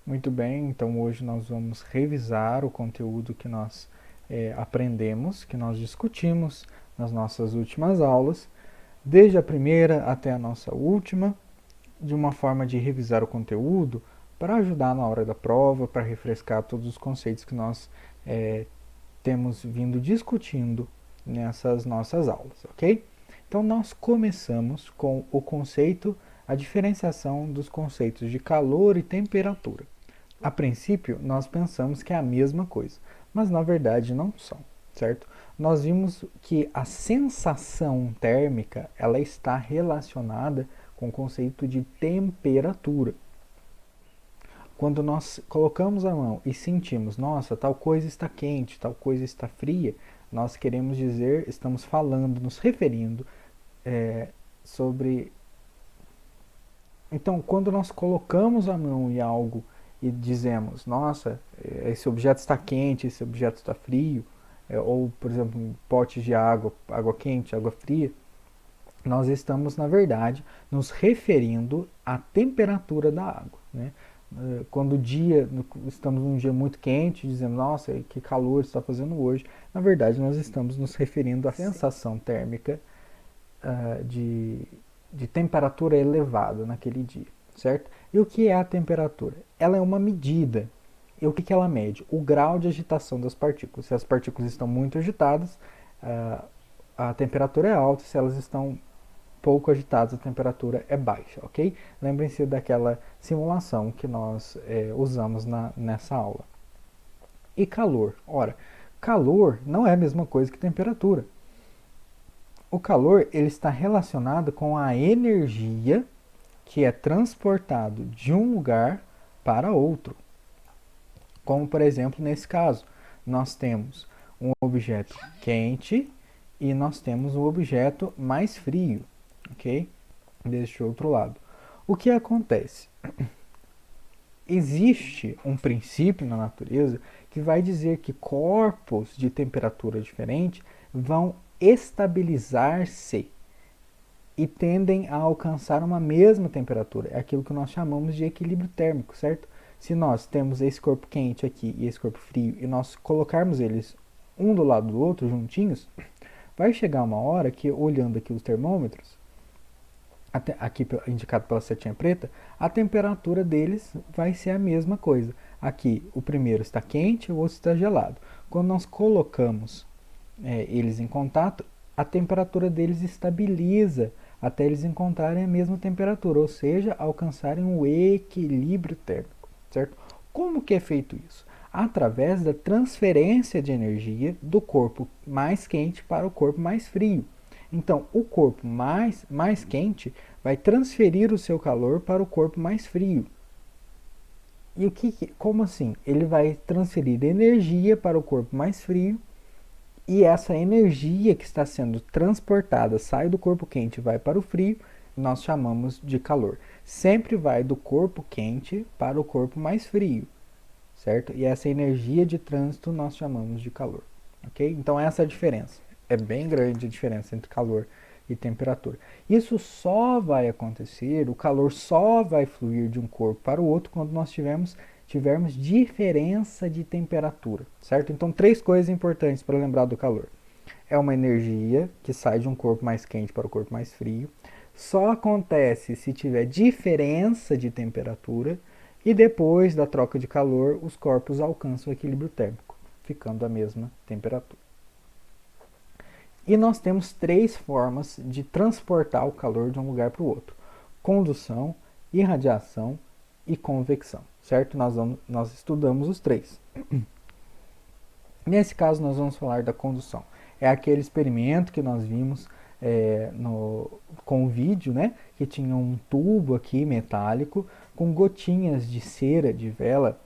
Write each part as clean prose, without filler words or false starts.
Muito bem, então hoje nós vamos revisar o conteúdo que nós aprendemos, que nós discutimos nas nossas últimas aulas, desde a primeira até a nossa última, de uma forma de revisar o conteúdo para ajudar na hora da prova, para refrescar todos os conceitos que nós temos vindo discutindo nessas nossas aulas, ok? Então nós começamos com o conceito, a diferenciação dos conceitos de calor e temperatura. A princípio, nós pensamos que é a mesma coisa, mas na verdade não são, certo? Nós vimos que a sensação térmica ela está relacionada com o conceito de temperatura. Quando nós colocamos a mão e sentimos, nossa, tal coisa está quente, tal coisa está fria, nós queremos dizer, estamos falando, nos referindo sobre. Então, quando nós colocamos a mão em algo e dizemos, nossa, esse objeto está quente, esse objeto está frio, ou, por exemplo, em potes de água, água quente, água fria, nós estamos, na verdade, nos referindo à temperatura da água. Né? Quando o dia, estamos num dia muito quente, dizemos, nossa, que calor está fazendo hoje, na verdade, nós estamos nos referindo à sensação térmica de, de temperatura elevada naquele dia, certo? E o que é a temperatura? Ela é uma medida. E o que ela mede? O grau de agitação das partículas. Se as partículas estão muito agitadas, a temperatura é alta. Se elas estão pouco agitadas, a temperatura é baixa, ok? Lembrem-se daquela simulação que nós usamos nessa aula. E calor? Ora, calor não é a mesma coisa que temperatura. O calor ele está relacionado com a energia que é transportado de um lugar para outro. Como, por exemplo, nesse caso, nós temos um objeto quente e nós temos um objeto mais frio, ok? Deste outro lado. O que acontece? Existe um princípio na natureza que vai dizer que corpos de temperatura diferente vão estabilizar-se e tendem a alcançar uma mesma temperatura. É aquilo que nós chamamos de equilíbrio térmico, certo? Se nós temos esse corpo quente aqui e esse corpo frio e nós colocarmos eles um do lado do outro, juntinhos, vai chegar uma hora que, olhando aqui os termômetros, aqui indicado pela setinha preta, a temperatura deles vai ser a mesma coisa. Aqui o primeiro está quente, o outro está gelado. Quando nós colocamos eles em contato, a temperatura deles estabiliza até eles encontrarem a mesma temperatura, ou seja, alcançarem o equilíbrio térmico, certo? Como que é feito isso? Através da transferência de energia do corpo mais quente para o corpo mais frio. Então, o corpo mais quente vai transferir o seu calor para o corpo mais frio. E como assim? Ele vai transferir energia para o corpo mais frio e essa energia que está sendo transportada sai do corpo quente e vai para o frio, nós chamamos de calor. Sempre vai do corpo quente para o corpo mais frio, certo? E essa energia de trânsito nós chamamos de calor, ok? Então essa é a diferença. É bem grande a diferença entre calor e temperatura. Isso só vai acontecer, o calor só vai fluir de um corpo para o outro quando nós tivermos diferença de temperatura, certo? Então, três coisas importantes para lembrar do calor. É uma energia que sai de um corpo mais quente para o corpo mais frio. Só acontece se tiver diferença de temperatura e depois da troca de calor, os corpos alcançam o equilíbrio térmico, ficando a mesma temperatura. E nós temos três formas de transportar o calor de um lugar para o outro: condução, irradiação e convecção, certo? Nós estudamos os três. Nesse caso, nós vamos falar da condução. É aquele experimento que nós vimos com o vídeo, né? Que tinha um tubo aqui metálico com gotinhas de cera de vela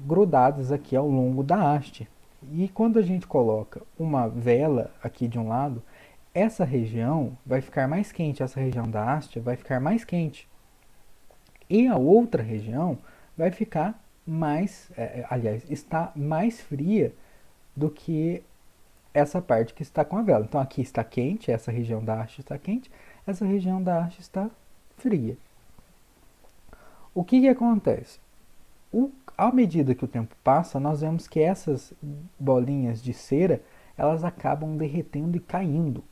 grudadas aqui ao longo da haste. E quando a gente coloca uma vela aqui de um lado, essa região vai ficar mais quente, essa região da haste vai ficar mais quente. E a outra região vai ficar mais, aliás, está mais fria do que essa parte que está com a vela. Então aqui está quente, essa região da haste está quente, essa região da haste está fria. O que acontece? À medida que o tempo passa, nós vemos que essas bolinhas de cera, elas acabam derretendo e caindo.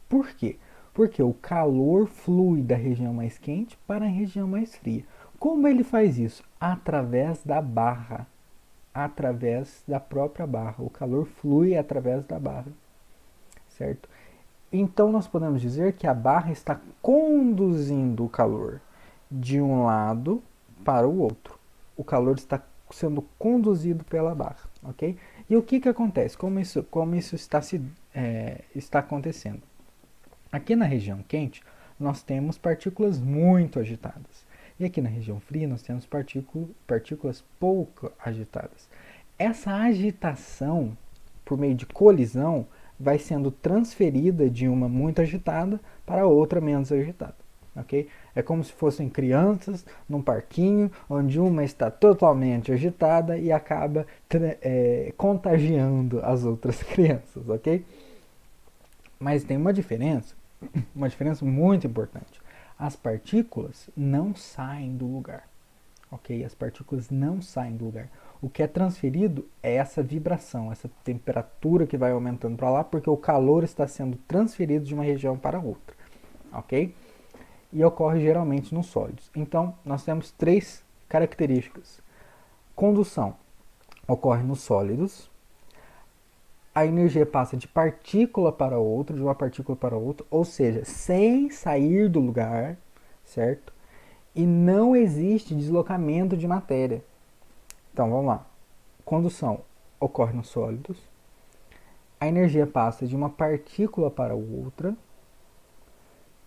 Por quê? Porque o calor flui da região mais quente para a região mais fria. Como ele faz isso? Através da barra, através da própria barra. O calor flui através da barra, certo? Então nós podemos dizer que a barra está conduzindo o calor de um lado para o outro. O calor está sendo conduzido pela barra, ok? E o que acontece? Como isso está acontecendo? Aqui na região quente, nós temos partículas muito agitadas. E aqui na região fria, nós temos partículas pouco agitadas. Essa agitação, por meio de colisão, vai sendo transferida de uma muito agitada para outra menos agitada. Okay? É como se fossem crianças num parquinho, onde uma está totalmente agitada e acaba contagiando as outras crianças. Okay? Mas tem uma diferença muito importante. As partículas não saem do lugar. Ok? As partículas não saem do lugar. O que é transferido é essa vibração, essa temperatura que vai aumentando para lá, porque o calor está sendo transferido de uma região para outra. Ok? E ocorre geralmente nos sólidos. Então, nós temos 3 características. Condução ocorre nos sólidos. A energia passa de partícula para outra, de uma partícula para outra, ou seja, sem sair do lugar, certo? E não existe deslocamento de matéria. Então, vamos lá. Condução ocorre nos sólidos. A energia passa de uma partícula para outra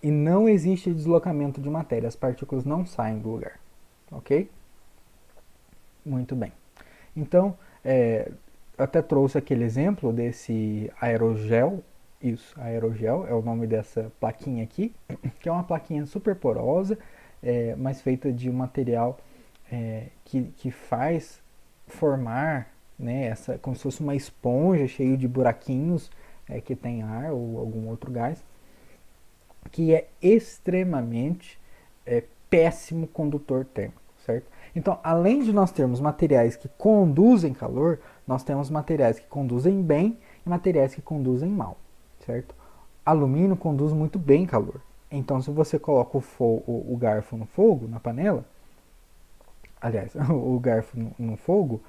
e não existe deslocamento de matéria. As partículas não saem do lugar. Ok? Muito bem. Então, até trouxe aquele exemplo desse aerogel. Isso, aerogel é o nome dessa plaquinha aqui, que é uma plaquinha super porosa, mas feita de um material que faz formar, né, como se fosse uma esponja cheia de buraquinhos que tem ar ou algum outro gás, que é extremamente péssimo condutor térmico, certo? Então, além de nós termos materiais que conduzem calor, nós temos materiais que conduzem bem e materiais que conduzem mal, certo? Alumínio conduz muito bem calor. Então, se você coloca o garfo no fogo, na panela, aliás, o garfo no fogo,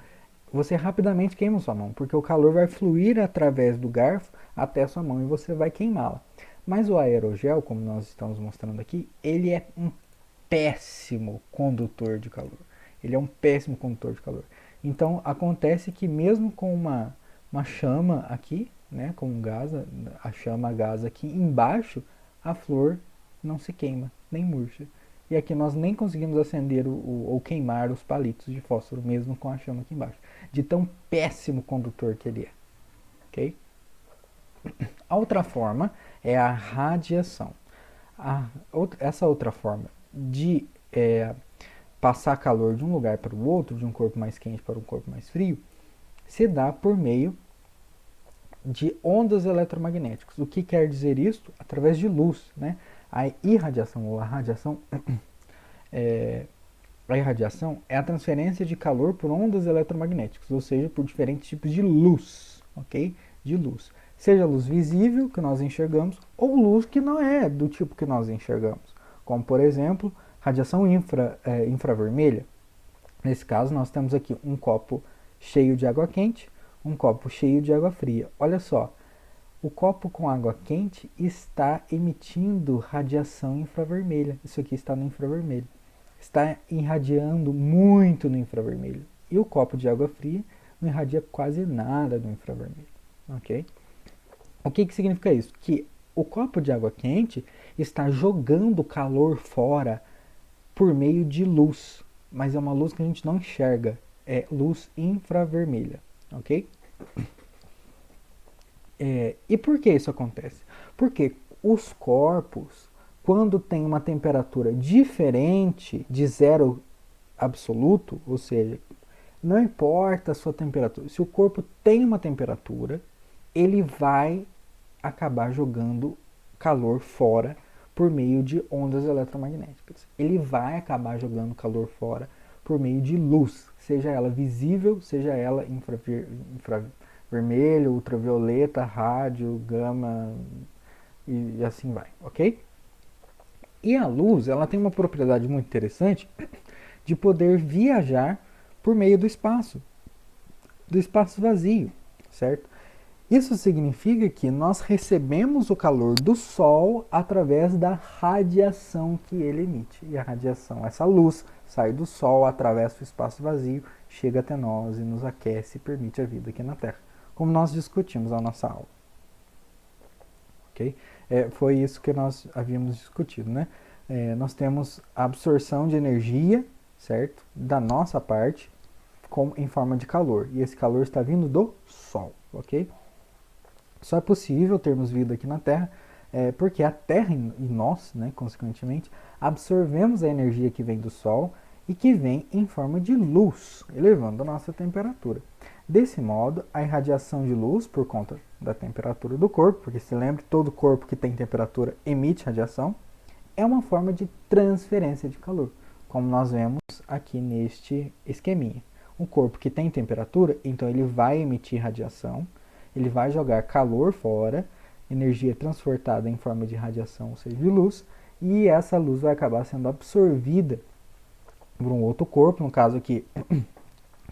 você rapidamente queima sua mão, porque o calor vai fluir através do garfo até a sua mão e você vai queimá-la. Mas o aerogel, como nós estamos mostrando aqui, ele é um péssimo condutor de calor. Ele é um péssimo condutor de calor. Então acontece que mesmo com uma chama aqui, né, com um gás, a gás aqui embaixo, a flor não se queima, nem murcha. E aqui nós nem conseguimos acender ou queimar os palitos de fósforo, mesmo com a chama aqui embaixo. De tão péssimo condutor que ele é. Ok? A outra forma é a radiação. Essa outra forma de passar calor de um lugar para o outro, de um corpo mais quente para um corpo mais frio, se dá por meio de ondas eletromagnéticas. O que quer dizer isso? Através de luz, né? A irradiação ou a radiação a irradiação é a transferência de calor por ondas eletromagnéticas, ou seja, por diferentes tipos de luz, ok? De luz. Seja luz visível, que nós enxergamos, ou luz que não é do tipo que nós enxergamos, como, por exemplo, radiação infravermelha. Nesse caso, nós temos aqui um copo cheio de água quente, um copo cheio de água fria. Olha só, o copo com água quente está emitindo radiação infravermelha. Isso aqui está no infravermelho. Está irradiando muito no infravermelho. E o copo de água fria não irradia quase nada no infravermelho. Ok? O que significa isso? Que o copo de água quente está jogando calor fora por meio de luz. Mas é uma luz que a gente não enxerga. É luz infravermelha. Ok? E por que isso acontece? Porque os corpos, quando tem uma temperatura diferente de zero absoluto, ou seja, não importa a sua temperatura, se o corpo tem uma temperatura, ele vai acabar jogando calor fora por meio de ondas eletromagnéticas. Ele vai acabar jogando calor fora por meio de luz, seja ela visível, seja ela infravermelho, ultravioleta, rádio, gama e assim vai, ok? E a luz, ela tem uma propriedade muito interessante de poder viajar por meio do espaço vazio, certo? Isso significa que nós recebemos o calor do Sol através da radiação que ele emite. E a radiação, essa luz, sai do Sol, atravessa o espaço vazio, chega até nós e nos aquece e permite a vida aqui na Terra. Como nós discutimos na nossa aula. Okay? Foi isso que nós havíamos discutido, né? Nós temos a absorção de energia, certo? Da nossa parte, em forma de calor. E esse calor está vindo do Sol, ok? Só é possível termos vida aqui na Terra porque a Terra e nós, né, consequentemente, absorvemos a energia que vem do Sol e que vem em forma de luz, elevando a nossa temperatura. Desse modo, a irradiação de luz, por conta da temperatura do corpo, porque se lembre, todo corpo que tem temperatura emite radiação, é uma forma de transferência de calor, como nós vemos aqui neste esqueminha. Um corpo que tem temperatura, então ele vai emitir radiação, ele vai jogar calor fora, energia transportada em forma de radiação, ou seja, de luz, e essa luz vai acabar sendo absorvida por um outro corpo, no caso aqui,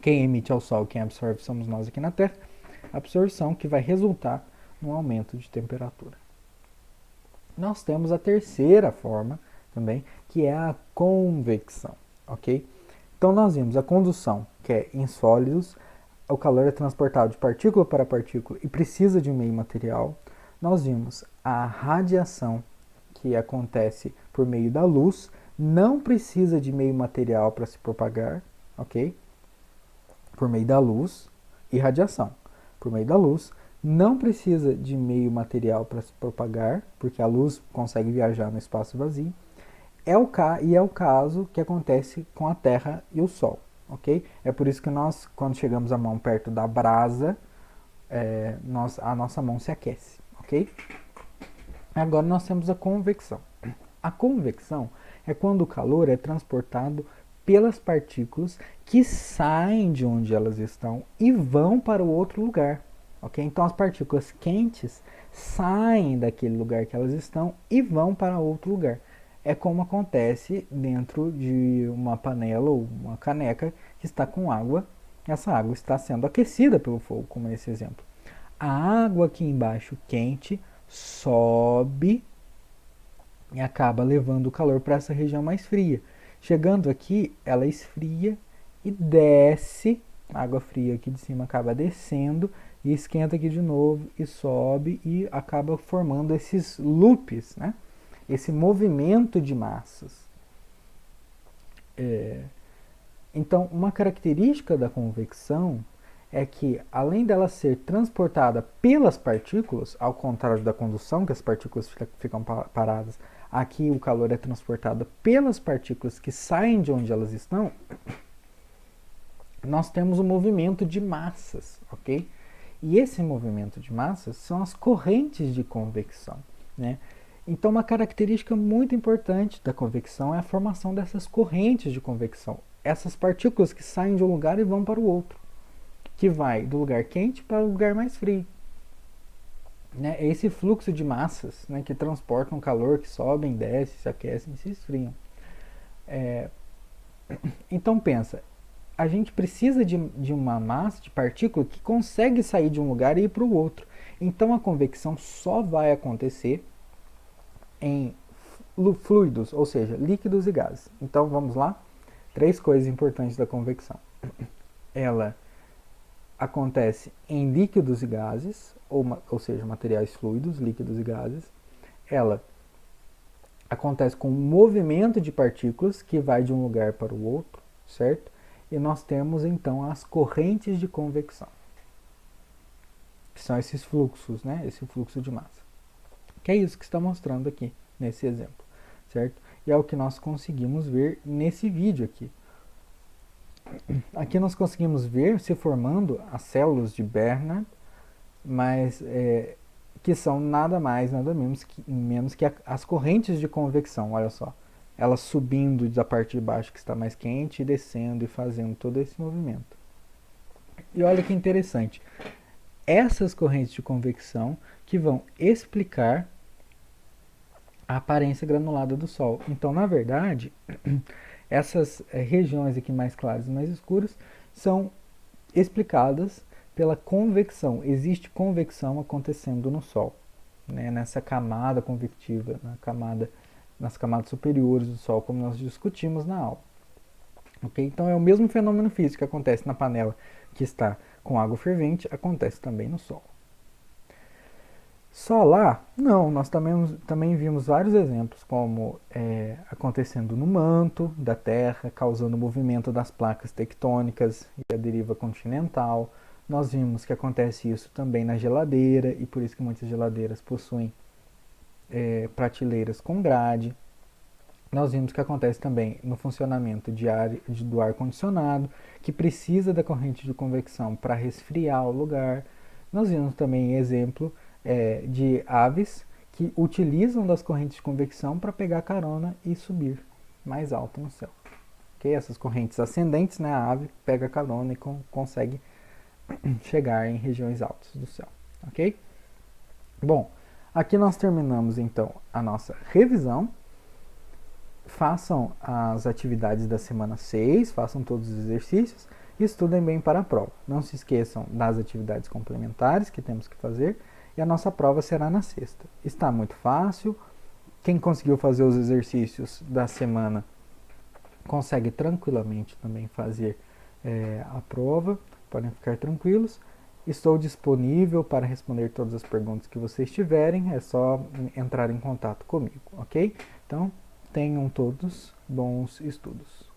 quem emite é o Sol, quem absorve somos nós aqui na Terra, absorção que vai resultar num aumento de temperatura. Nós temos a terceira forma também, que é a convecção, ok? Então nós vimos a condução, que é em sólidos, o calor é transportado de partícula para partícula e precisa de um meio material. Nós vimos a radiação, que acontece por meio da luz, não precisa de meio material para se propagar, ok? Por meio da luz e radiação. Por meio da luz, não precisa de meio material para se propagar, porque a luz consegue viajar no espaço vazio. É o caso que acontece com a Terra e o Sol. Okay? É por isso que nós, quando chegamos a mão perto da brasa, a nossa mão se aquece. Okay? Agora nós temos a convecção. A convecção é quando o calor é transportado pelas partículas que saem de onde elas estão e vão para o outro lugar. Okay? Então as partículas quentes saem daquele lugar que elas estão e vão para outro lugar. É como acontece dentro de uma panela ou uma caneca que está com água. Essa água está sendo aquecida pelo fogo, como nesse exemplo. A água aqui embaixo quente sobe e acaba levando o calor para essa região mais fria. Chegando aqui, ela esfria e desce. A água fria aqui de cima acaba descendo e esquenta aqui de novo e sobe e acaba formando esses loops, né? Esse movimento de massas. Então, uma característica da convecção é que, além dela ser transportada pelas partículas, ao contrário da condução, que as partículas ficam paradas, aqui o calor é transportado pelas partículas que saem de onde elas estão, nós temos um movimento de massas, ok? E esse movimento de massas são as correntes de convecção, né? Então, uma característica muito importante da convecção é a formação dessas correntes de convecção. Essas partículas que saem de um lugar e vão para o outro. Que vai do lugar quente para o lugar mais frio. Né? É esse fluxo de massas, né, que transportam calor, que sobem, descem, se aquecem e se esfriam. Então, pensa. A gente precisa de uma massa de partícula que consegue sair de um lugar e ir para o outro. Então, a convecção só vai acontecer em fluidos, ou seja, líquidos e gases. Então vamos lá, 3 coisas importantes da convecção. Ela acontece em líquidos e gases, ou seja, materiais fluidos, líquidos e gases. Ela acontece com o movimento de partículas que vai de um lugar para o outro, certo? E nós temos então as correntes de convecção, que são esses fluxos, né? Esse fluxo de massa. Que é isso que está mostrando aqui, nesse exemplo, certo? E é o que nós conseguimos ver nesse vídeo aqui. Aqui nós conseguimos ver se formando as células de Bernard, mas que são nada mais, nada menos que as correntes de convecção, olha só. ela subindo da parte de baixo que está mais quente e descendo e fazendo todo esse movimento. E olha que interessante, essas correntes de convecção que vão explicar a aparência granulada do Sol. Então, na verdade, essas regiões aqui mais claras e mais escuras são explicadas pela convecção. Existe convecção acontecendo no Sol, né, nessa camada convectiva, nas camadas superiores do Sol, como nós discutimos na aula. Okay? Então é o mesmo fenômeno físico que acontece na panela que está com água fervente, acontece também no Sol. Só lá? Não, nós também vimos vários exemplos, como acontecendo no manto da Terra, causando o movimento das placas tectônicas e a deriva continental. Nós vimos que acontece isso também na geladeira, e por isso que muitas geladeiras possuem prateleiras com grade. Nós vimos que acontece também no funcionamento do ar-condicionado, que precisa da corrente de convecção para resfriar o lugar. Nós vimos também exemplo de aves que utilizam das correntes de convecção para pegar carona e subir mais alto no céu. Okay? Essas correntes ascendentes, né, a ave pega carona e consegue chegar em regiões altas do céu. Ok? Bom, aqui nós terminamos então a nossa revisão. Façam as atividades da semana 6, façam todos os exercícios e estudem bem para a prova. Não se esqueçam das atividades complementares que temos que fazer e a nossa prova será na sexta. Está muito fácil. Quem conseguiu fazer os exercícios da semana consegue tranquilamente também fazer a prova. Podem ficar tranquilos. Estou disponível para responder todas as perguntas que vocês tiverem. É só entrar em contato comigo, ok? Então, tenham todos bons estudos.